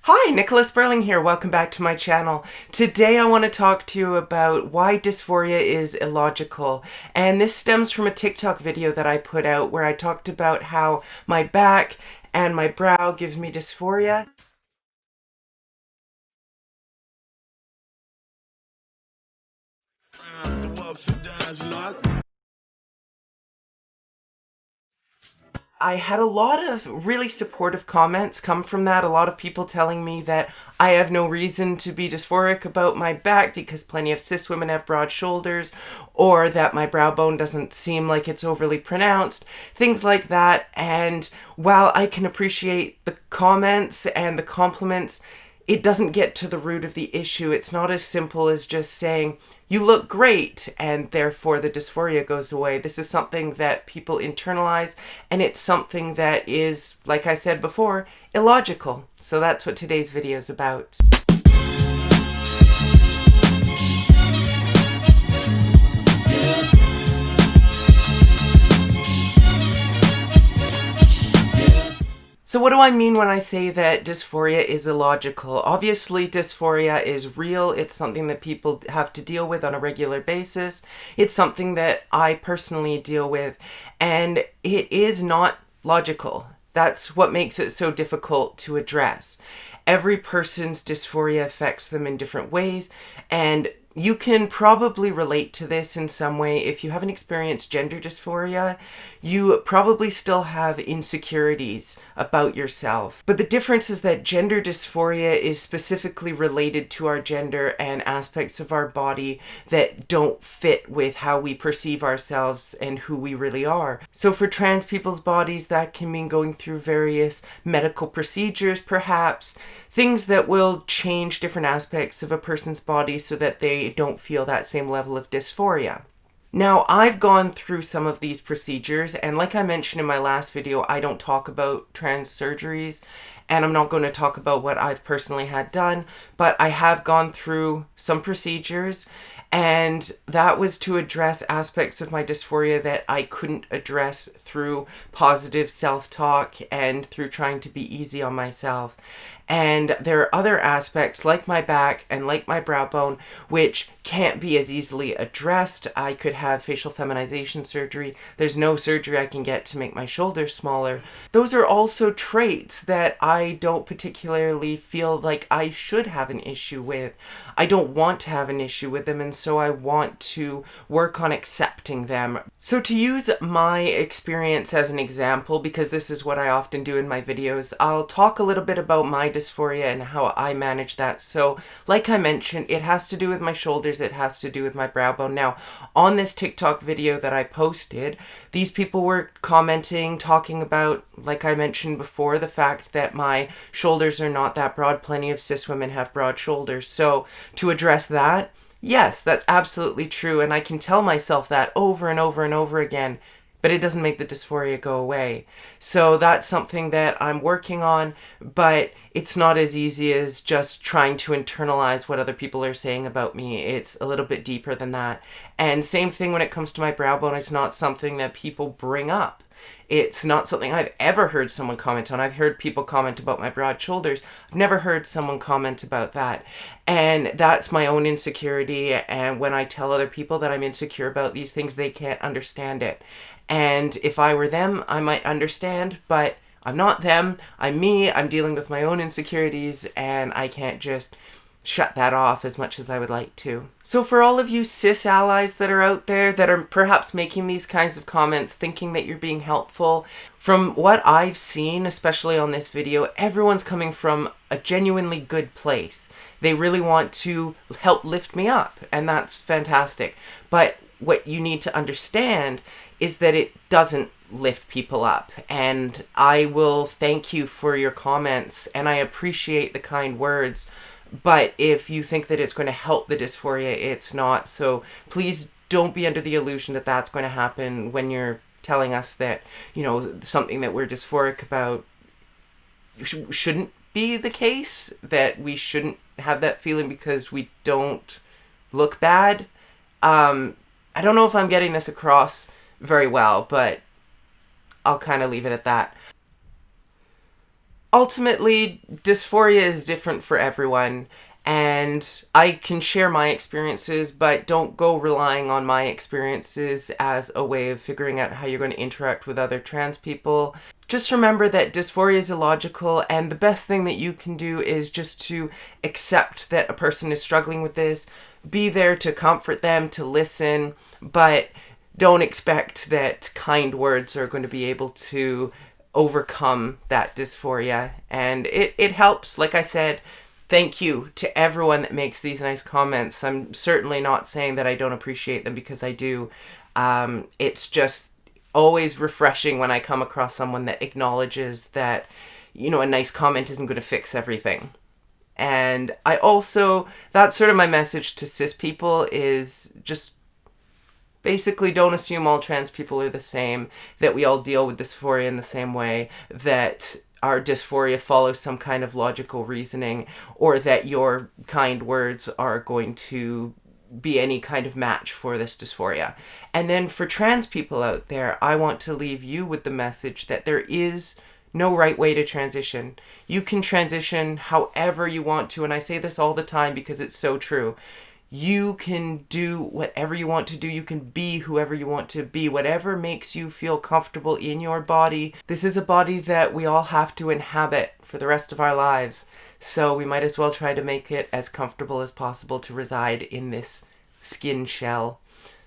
Hi, Nicholas Sperling here. Welcome back to my channel. Today I want to talk to you about why dysphoria is illogical. And this stems from a TikTok video that I put out where I talked about how my back and my brow gives me dysphoria. I had a lot of really supportive comments come from that. A lot of people telling me that I have no reason to be dysphoric about my back because plenty of cis women have broad shoulders, or that my brow bone doesn't seem like it's overly pronounced, things like that. And while I can appreciate the comments and the compliments, it doesn't get to the root of the issue. It's not as simple as just saying, you look great, and therefore the dysphoria goes away. This is something that people internalize, and it's something that is, like I said before, illogical. So that's what today's video is about. So what do I mean when I say that dysphoria is illogical? Obviously, dysphoria is real. It's something that people have to deal with on a regular basis. It's something that I personally deal with, and it is not logical. That's what makes it so difficult to address. Every person's dysphoria affects them in different ways, and you can probably relate to this in some way. If you haven't experienced gender dysphoria, you probably still have insecurities about yourself. But the difference is that gender dysphoria is specifically related to our gender and aspects of our body that don't fit with how we perceive ourselves and who we really are. So for trans people's bodies, that can mean going through various medical procedures, perhaps, things that will change different aspects of a person's body so that they don't feel that same level of dysphoria. Now, I've gone through some of these procedures, and like I mentioned in my last video, I don't talk about trans surgeries, and I'm not going to talk about what I've personally had done, but I have gone through some procedures, and that was to address aspects of my dysphoria that I couldn't address through positive self-talk and through trying to be easy on myself. And there are other aspects like my back and like my brow bone which can't be as easily addressed. I could have facial feminization surgery. There's no surgery I can get to make my shoulders smaller. Those are also traits that I don't particularly feel like I should have an issue with. I don't want to have an issue with them, and so I want to work on accepting them. So to use my experience as an example, because this is what I often do in my videos, I'll talk a little bit about my dysphoria and how I manage that. So like I mentioned, it has to do with my shoulders, it has to do with my brow bone. Now, on this TikTok video that I posted, these people were commenting, talking about, like I mentioned before, the fact that my shoulders are not that broad. Plenty of cis women have broad shoulders. So to address that, yes, that's absolutely true, and I can tell myself that over and over and over again, but it doesn't make the dysphoria go away. So that's something that I'm working on, but it's not as easy as just trying to internalize what other people are saying about me. It's a little bit deeper than that. And same thing when it comes to my brow bone. It's not something that people bring up. It's not something I've ever heard someone comment on. I've heard people comment about my broad shoulders. I've never heard someone comment about that. And that's my own insecurity. And when I tell other people that I'm insecure about these things, they can't understand it. And if I were them, I might understand, but I'm not them. I'm me. I'm dealing with my own insecurities, and I can't just shut that off as much as I would like to. So for all of you cis allies that are out there that are perhaps making these kinds of comments thinking that you're being helpful, from what I've seen, especially on this video, everyone's coming from a genuinely good place. They really want to help lift me up, and that's fantastic. But what you need to understand is that it doesn't lift people up, and I will thank you for your comments, and I appreciate the kind words. But if you think that it's going to help the dysphoria, it's not. So please don't be under the illusion that that's going to happen when you're telling us that, you know, something that we're dysphoric about shouldn't be the case, that we shouldn't have that feeling because we don't look bad. I don't know if I'm getting this across very well, but I'll kind of leave it at that. ultimately, dysphoria is different for everyone. And I can share my experiences, but don't go relying on my experiences as a way of figuring out how you're going to interact with other trans people. Just remember that dysphoria is illogical, and the best thing that you can do is just to accept that a person is struggling with this, be there to comfort them, to listen, but don't expect that kind words are going to be able to overcome that dysphoria. And it helps, like I said. Thank you to everyone that makes these nice comments. I'm certainly not saying that I don't appreciate them, because I do. It's just always refreshing when I come across someone that acknowledges that, a nice comment isn't going to fix everything. And I also, that's sort of my message to cis people, is just basically don't assume all trans people are the same, that we all deal with dysphoria in the same way, that our dysphoria follows some kind of logical reasoning, or that your kind words are going to be any kind of match for this dysphoria. And then for trans people out there, I want to leave you with the message that there is no right way to transition. You can transition however you want to, and I say this all the time because it's so true. You can do whatever you want to do. You can be whoever you want to be. Whatever makes you feel comfortable in your body. This is a body that we all have to inhabit for the rest of our lives. So we might as well try to make it as comfortable as possible to reside in this skin shell.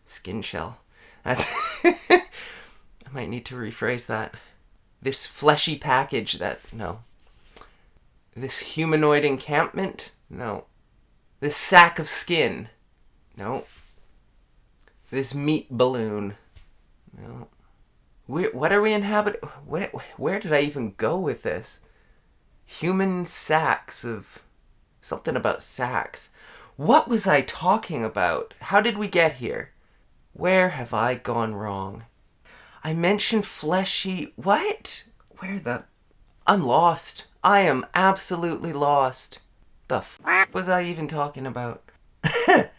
Skin shell. That's I might need to rephrase that. This fleshy package no. This humanoid encampment? No. This sack of skin. No. This meat balloon. No. What are we inhabiting? Where did I even go with this? Human sacks of... Something about sacks. What was I talking about? How did we get here? Where have I gone wrong? I mentioned fleshy... What? I'm lost. I am absolutely lost. The f*** was I even talking about? What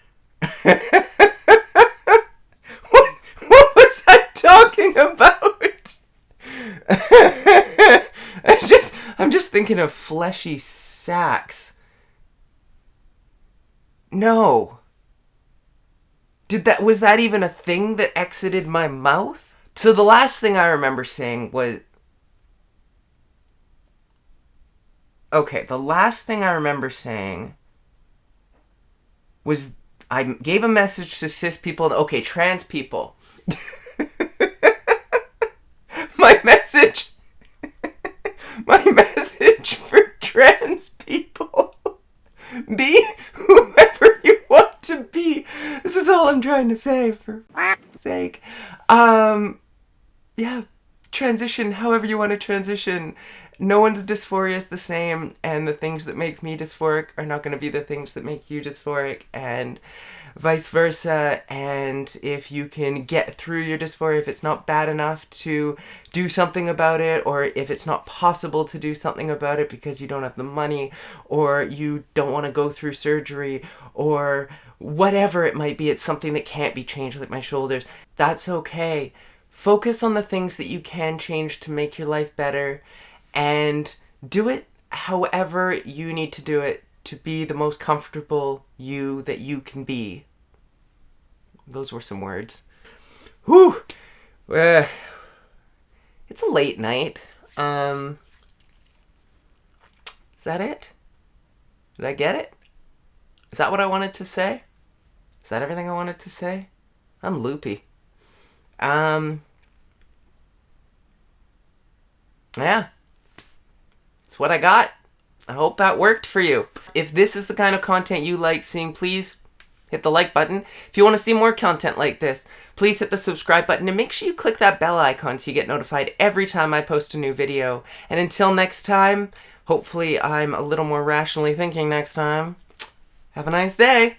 was I talking about? I'm just thinking of fleshy sacks. No. Was that even a thing that exited my mouth? So the last thing I remember saying was... Okay, the last thing I remember saying was I gave a message to cis people. Okay, trans people. My message for trans people. Be whoever you want to be. This is all I'm trying to say, for sake. Yeah, transition however you want to transition. No one's dysphoria is the same, and the things that make me dysphoric are not going to be the things that make you dysphoric, and vice versa. And if you can get through your dysphoria, if it's not bad enough to do something about it, or if it's not possible to do something about it because you don't have the money, or you don't want to go through surgery, or whatever it might be, it's something that can't be changed, like my shoulders, that's okay. Focus on the things that you can change to make your life better, and do it however you need to do it to be the most comfortable you that you can be. Those were some words. Whew! It's a late night. Is that it? Did I get it? Is that what I wanted to say? Is that everything I wanted to say? I'm loopy. Yeah. That's what I got. I hope that worked for you. If this is the kind of content you like seeing, please hit the like button. If you want to see more content like this, please hit the subscribe button, and make sure you click that bell icon so you get notified every time I post a new video. And until next time, hopefully I'm a little more rationally thinking next time. Have a nice day.